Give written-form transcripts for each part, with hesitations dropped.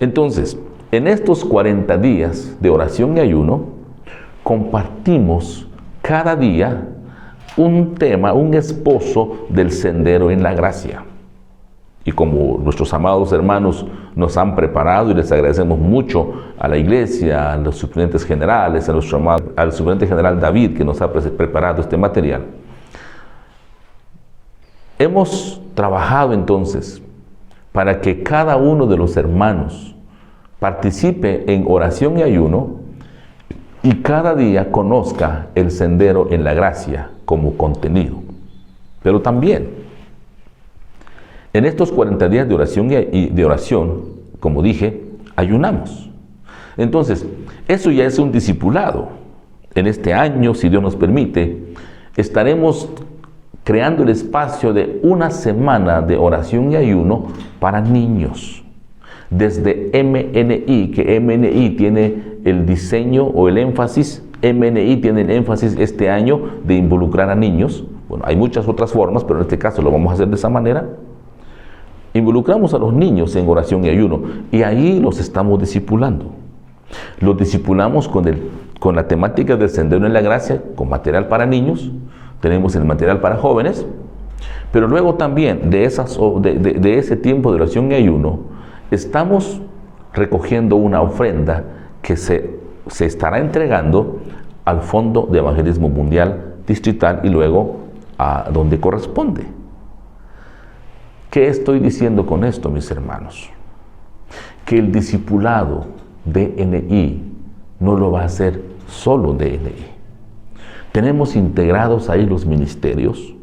Entonces, en estos 40 días de oración y ayuno, compartimos cada día un tema, un esposo del sendero en la gracia. Y como nuestros amados hermanos nos han preparado, y les agradecemos mucho a la iglesia, a los suplentes generales, al suplente general David, que nos ha preparado este material, hemos trabajado entonces para que cada uno de los hermanos participe en oración y ayuno y cada día conozca el sendero en la gracia como contenido. Pero también, en estos 40 días de oración, como dije, ayunamos. Entonces, eso ya es un discipulado. En este año, si Dios nos permite, estaremos creando el espacio de una semana de oración y ayuno para niños. Desde MNI, que MNI tiene el diseño o el énfasis, MNI tiene el énfasis este año de involucrar a niños. Bueno, hay muchas otras formas, pero en este caso lo vamos a hacer de esa manera. Involucramos a los niños en oración y ayuno y ahí los estamos discipulando. Los discipulamos con la temática del sendero en la gracia, con material para niños. Tenemos el material para jóvenes, pero luego también de ese tiempo de oración y ayuno, estamos recogiendo una ofrenda que se estará entregando al Fondo de Evangelismo Mundial Distrital y luego a donde corresponde. ¿Qué estoy diciendo con esto, mis hermanos? Que el discipulado DNI no lo va a hacer solo DNI. Tenemos integrados ahí los ministerios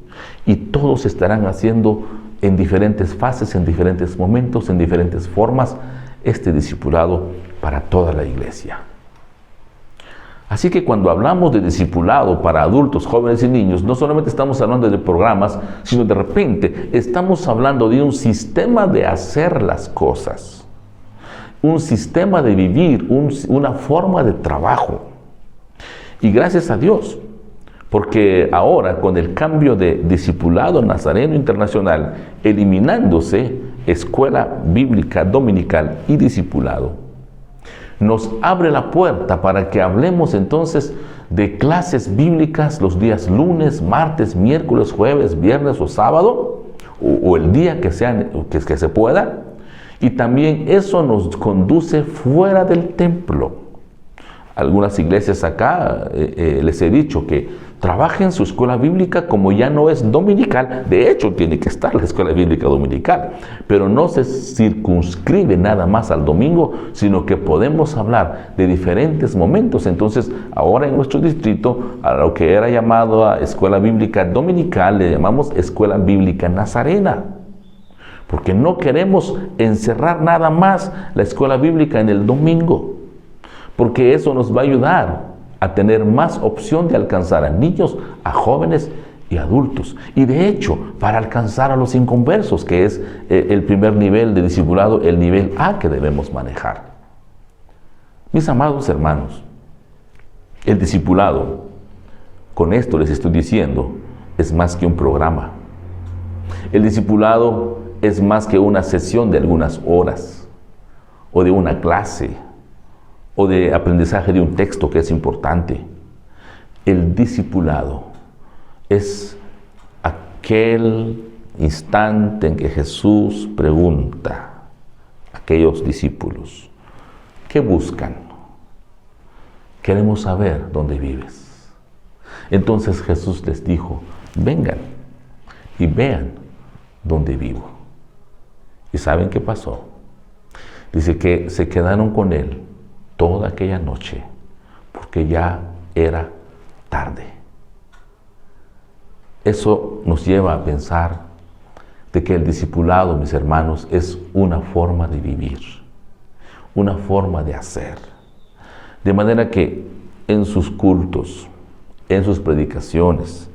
y todos estarán haciendo en diferentes fases, en diferentes momentos, en diferentes formas, este discipulado para toda la iglesia. Así que cuando hablamos de discipulado para adultos, jóvenes y niños, no solamente estamos hablando de programas, sino de repente estamos hablando de un sistema de hacer las cosas, un sistema de vivir, una forma de trabajo. Y gracias a Dios, porque ahora con el cambio de discipulado nazareno internacional, eliminándose escuela bíblica dominical y discipulado, nos abre la puerta para que hablemos entonces de clases bíblicas los días lunes, martes, miércoles, jueves, viernes o sábado, o el día que se pueda, y también eso nos conduce fuera del templo. Algunas iglesias acá les he dicho que trabajen su escuela bíblica como ya no es dominical. De hecho, tiene que estar la escuela bíblica dominical, pero no se circunscribe nada más al domingo, sino que podemos hablar de diferentes momentos. Entonces, ahora en nuestro distrito, a lo que era llamado a escuela bíblica dominical, le llamamos escuela bíblica nazarena. Porque no queremos encerrar nada más la escuela bíblica en el domingo, porque eso nos va a ayudar a tener más opción de alcanzar a niños, a jóvenes y adultos. Y de hecho, para alcanzar a los inconversos, que es el primer nivel de discipulado, el nivel A que debemos manejar. Mis amados hermanos, el discipulado, con esto les estoy diciendo, es más que un programa. El discipulado es más que una sesión de algunas horas, o de una clase, o de aprendizaje de un texto que es importante. El discipulado es aquel instante en que Jesús pregunta a aquellos discípulos, ¿qué buscan? Queremos saber dónde vives. Entonces Jesús les dijo, vengan y vean dónde vivo. ¿Y saben qué pasó? Dice que se quedaron con él toda aquella noche, porque ya era tarde. Eso nos lleva a pensar de que el discipulado, mis hermanos, es una forma de vivir, una forma de hacer. De manera que en sus cultos, en sus predicaciones,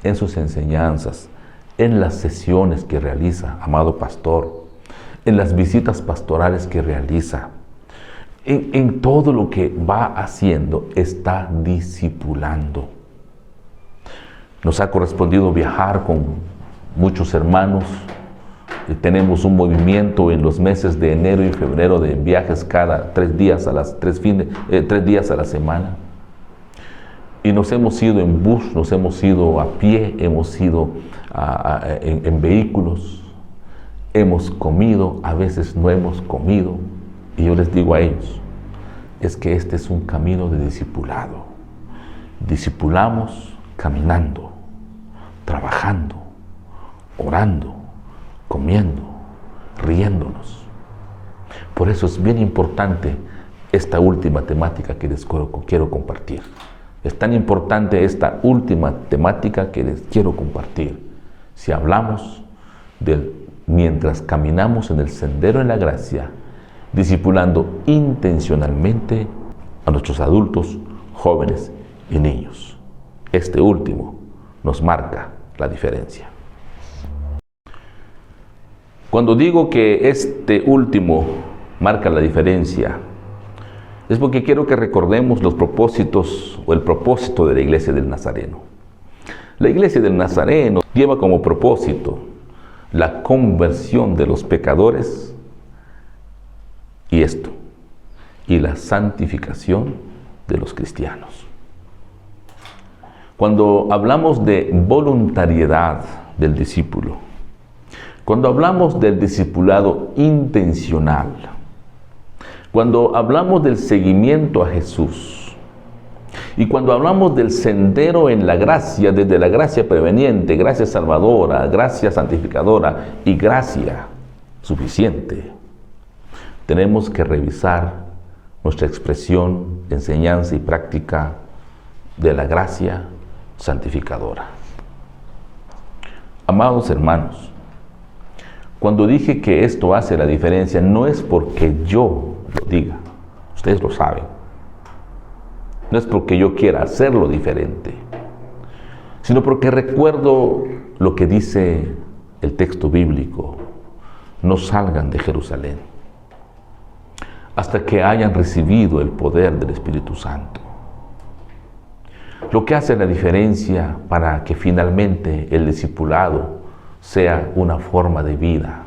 en sus enseñanzas, en las sesiones que realiza, amado pastor, en las visitas pastorales que realiza, en todo lo que va haciendo, está discipulando. Nos ha correspondido viajar con muchos hermanos Tenemos un movimiento en los meses de enero y febrero de viajes cada 3 días a las 3 días a la semana. Y nos hemos ido en bus, nos hemos ido a pie, hemos ido en vehículos, hemos comido, a veces no hemos comido. Y yo les digo a ellos, es que este es un camino de discipulado. Discipulamos caminando, trabajando, orando, comiendo, riéndonos. Por eso es bien importante esta última temática que les quiero compartir. Es tan importante esta última temática que les quiero compartir. Si hablamos mientras caminamos en el sendero de la gracia, discipulando intencionalmente a nuestros adultos, jóvenes y niños. Este último nos marca la diferencia. Cuando digo que este último marca la diferencia, es porque quiero que recordemos los propósitos o el propósito de la Iglesia del Nazareno. La Iglesia del Nazareno lleva como propósito la conversión de los pecadores y la santificación de los cristianos. Cuando hablamos de voluntariedad del discípulo, cuando hablamos del discipulado intencional, cuando hablamos del seguimiento a Jesús y cuando hablamos del sendero en la gracia, desde la gracia preveniente, gracia salvadora, gracia santificadora y gracia suficiente, tenemos que revisar nuestra expresión, enseñanza y práctica de la gracia santificadora. Amados hermanos, cuando dije que esto hace la diferencia, no es porque yo lo diga, ustedes lo saben. No es porque yo quiera hacerlo diferente, sino porque recuerdo lo que dice el texto bíblico: no salgan de Jerusalén hasta que hayan recibido el poder del Espíritu Santo. Lo que hace la diferencia para que finalmente el discipulado sea una forma de vida,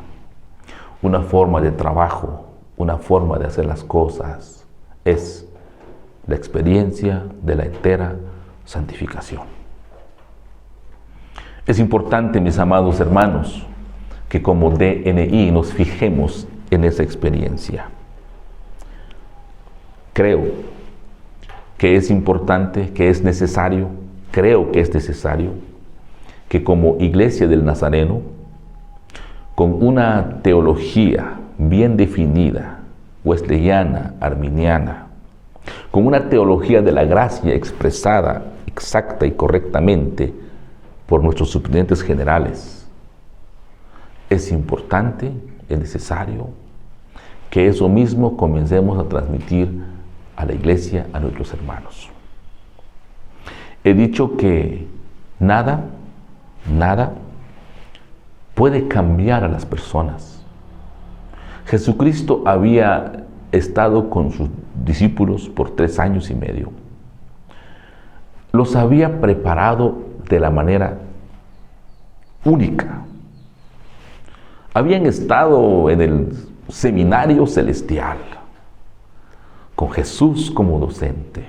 una forma de trabajo, una forma de hacer las cosas, es la experiencia de la entera santificación. Es importante, mis amados hermanos, que como DNI nos fijemos en esa experiencia. Creo que es importante, que es necesario, creo que es necesario que como Iglesia del Nazareno, con una teología bien definida, wesleyana, arminiana, con una teología de la gracia expresada exacta y correctamente por nuestros superintendientes generales, es importante, es necesario que eso mismo comencemos a transmitir a la Iglesia, a nuestros hermanos. He dicho que nada puede cambiar a las personas. Jesucristo había estado con sus discípulos por 3 años y medio. Los había preparado de la manera única. Habían estado en el seminario celestial, con Jesús como docente.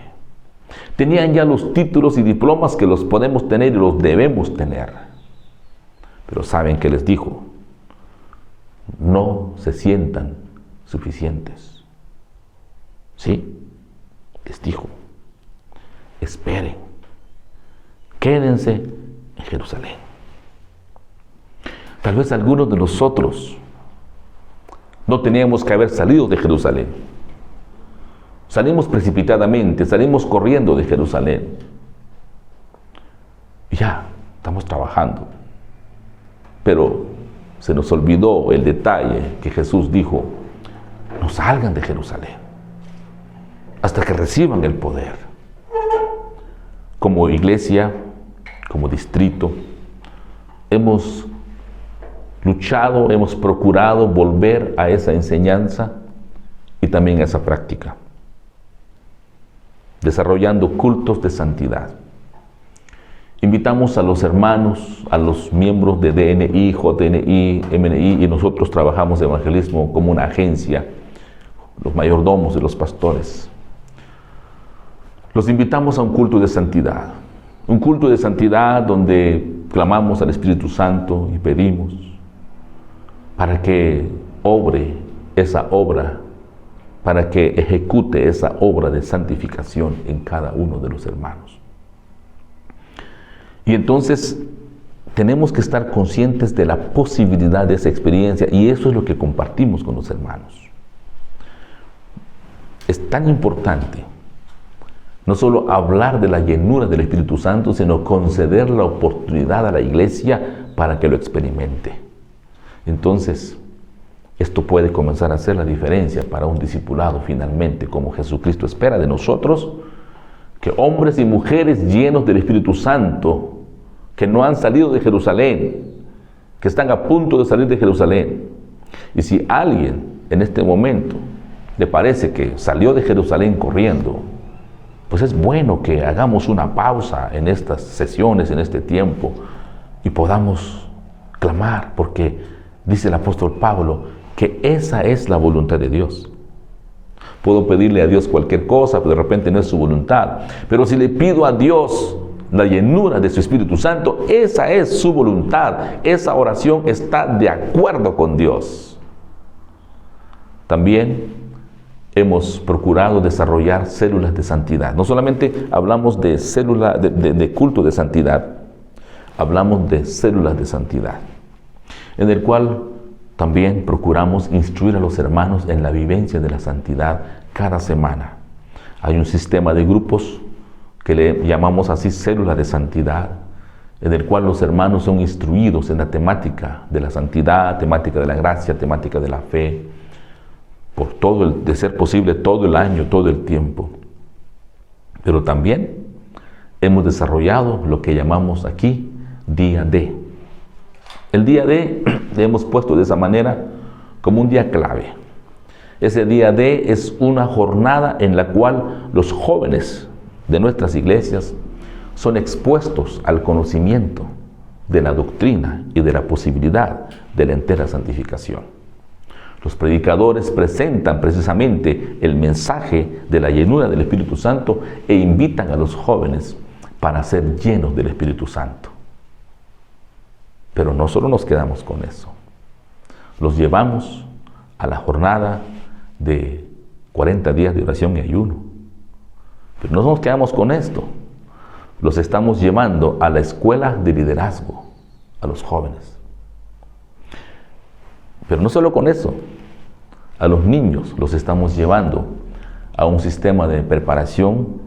Tenían ya los títulos y diplomas que los podemos tener y los debemos tener. Pero ¿saben qué les dijo? No se sientan suficientes. Sí, les dijo, esperen, quédense en Jerusalén. Tal vez algunos de nosotros no teníamos que haber salido de Jerusalén. Salimos precipitadamente, salimos corriendo de Jerusalén. Ya, estamos trabajando. Pero se nos olvidó el detalle que Jesús dijo: no salgan de Jerusalén hasta que reciban el poder. Como iglesia, como distrito, hemos luchado, hemos procurado volver a esa enseñanza y también a esa práctica, desarrollando cultos de santidad. Invitamos a los hermanos, a los miembros de DNI, JNI, MNI, y nosotros trabajamos evangelismo como una agencia, los mayordomos de los pastores. Los invitamos a un culto de santidad. Un culto de santidad donde clamamos al Espíritu Santo y pedimos para que obre esa obra, para que ejecute esa obra de santificación en cada uno de los hermanos. Y entonces tenemos que estar conscientes de la posibilidad de esa experiencia, y eso es lo que compartimos con los hermanos. Es tan importante no solo hablar de la llenura del Espíritu Santo, sino conceder la oportunidad a la iglesia para que lo experimente. Entonces, esto puede comenzar a hacer la diferencia para un discipulado finalmente, como Jesucristo espera de nosotros, que hombres y mujeres llenos del Espíritu Santo, que no han salido de Jerusalén, que están a punto de salir de Jerusalén. Y si alguien en este momento le parece que salió de Jerusalén corriendo, pues es bueno que hagamos una pausa en estas sesiones, en este tiempo, y podamos clamar, porque dice el apóstol Pablo que esa es la voluntad de Dios. Puedo pedirle a Dios cualquier cosa, pero de repente no es su voluntad. Pero si le pido a Dios la llenura de su Espíritu Santo, esa es su voluntad. Esa oración está de acuerdo con Dios. También hemos procurado desarrollar células de santidad. No solamente hablamos de célula de culto de santidad, hablamos de células de santidad, en el cual también procuramos instruir a los hermanos en la vivencia de la santidad cada semana. Hay un sistema de grupos que le llamamos así células de santidad, en el cual los hermanos son instruidos en la temática de la santidad, temática de la gracia, temática de la fe, por de ser posible todo el año, todo el tiempo. Pero también hemos desarrollado lo que llamamos aquí día D. El día D le hemos puesto de esa manera como un día clave. Ese día D es una jornada en la cual los jóvenes de nuestras iglesias son expuestos al conocimiento de la doctrina y de la posibilidad de la entera santificación. Los predicadores presentan precisamente el mensaje de la llenura del Espíritu Santo e invitan a los jóvenes para ser llenos del Espíritu Santo. Pero no solo nos quedamos con eso. Los llevamos a la jornada de 40 días de oración y ayuno. Pero no nos quedamos con esto. Los estamos llevando a la escuela de liderazgo, a los jóvenes. Pero no solo con eso, a los niños los estamos llevando a un sistema de preparación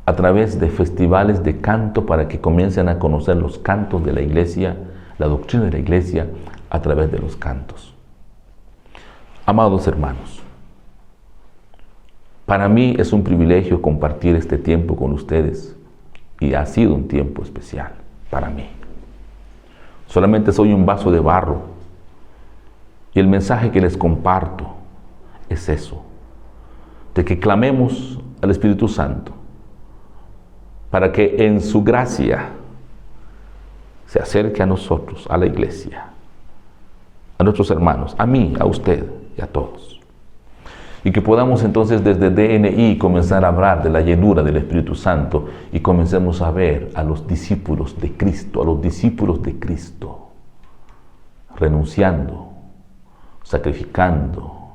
a través de festivales de canto para que comiencen a conocer los cantos de la iglesia, la doctrina de la iglesia a través de los cantos. Amados hermanos, para mí es un privilegio compartir este tiempo con ustedes y ha sido un tiempo especial para mí. Solamente soy un vaso de barro. Y el mensaje que les comparto es eso, de que clamemos al Espíritu Santo para que en su gracia se acerque a nosotros, a la iglesia, a nuestros hermanos, a mí, a usted y a todos. Y que podamos entonces desde DNI comenzar a hablar de la llenura del Espíritu Santo y comencemos a ver a los discípulos de Cristo, renunciando, sacrificando,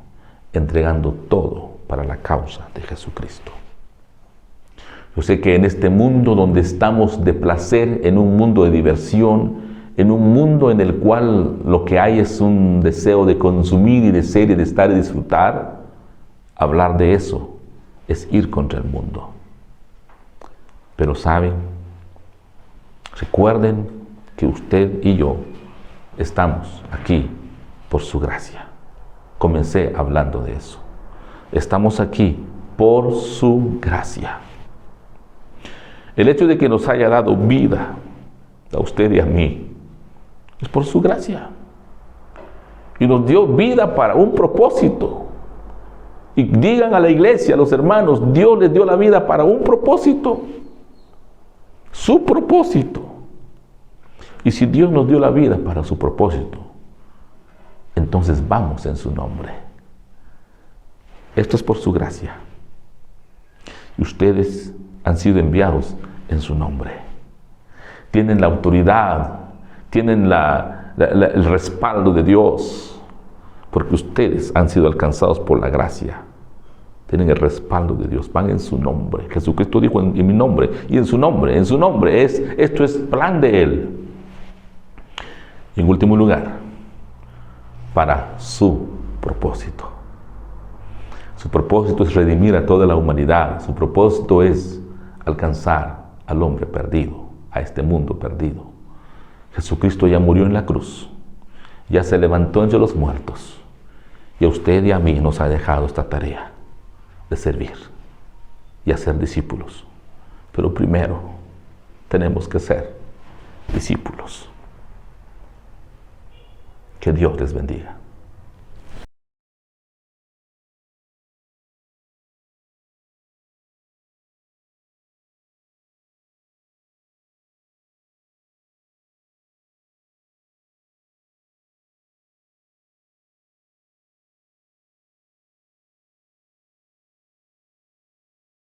entregando todo para la causa de Jesucristo. Yo sé que en este mundo donde estamos de placer, en un mundo de diversión, en un mundo en el cual lo que hay es un deseo de consumir y de ser y de estar y disfrutar, hablar de eso es ir contra el mundo. Pero saben, recuerden que usted y yo estamos aquí por su gracia. Comencé hablando de eso. Estamos aquí por su gracia. El hecho de que nos haya dado vida a usted y a mí es por su gracia. Y nos dio vida para un propósito. Y digan a la iglesia, a los hermanos, Dios les dio la vida para un propósito. su propósito. Y si Dios nos dio la vida para su propósito, entonces vamos en su nombre. Esto es por su gracia. Y ustedes han sido enviados en su nombre. Tienen la autoridad, tienen el respaldo de Dios, porque ustedes han sido alcanzados por la gracia. Tienen el respaldo de Dios, van en su nombre. Jesucristo dijo en mi nombre y en su nombre. Esto es plan de Él. Y en último lugar, para su propósito. Su propósito es redimir a toda la humanidad. Su propósito es alcanzar al hombre perdido, a este mundo perdido. Jesucristo ya murió en la cruz, ya se levantó entre los muertos, y a usted y a mí nos ha dejado esta tarea de servir y hacer discípulos. Pero primero tenemos que ser discípulos. Que Dios les bendiga.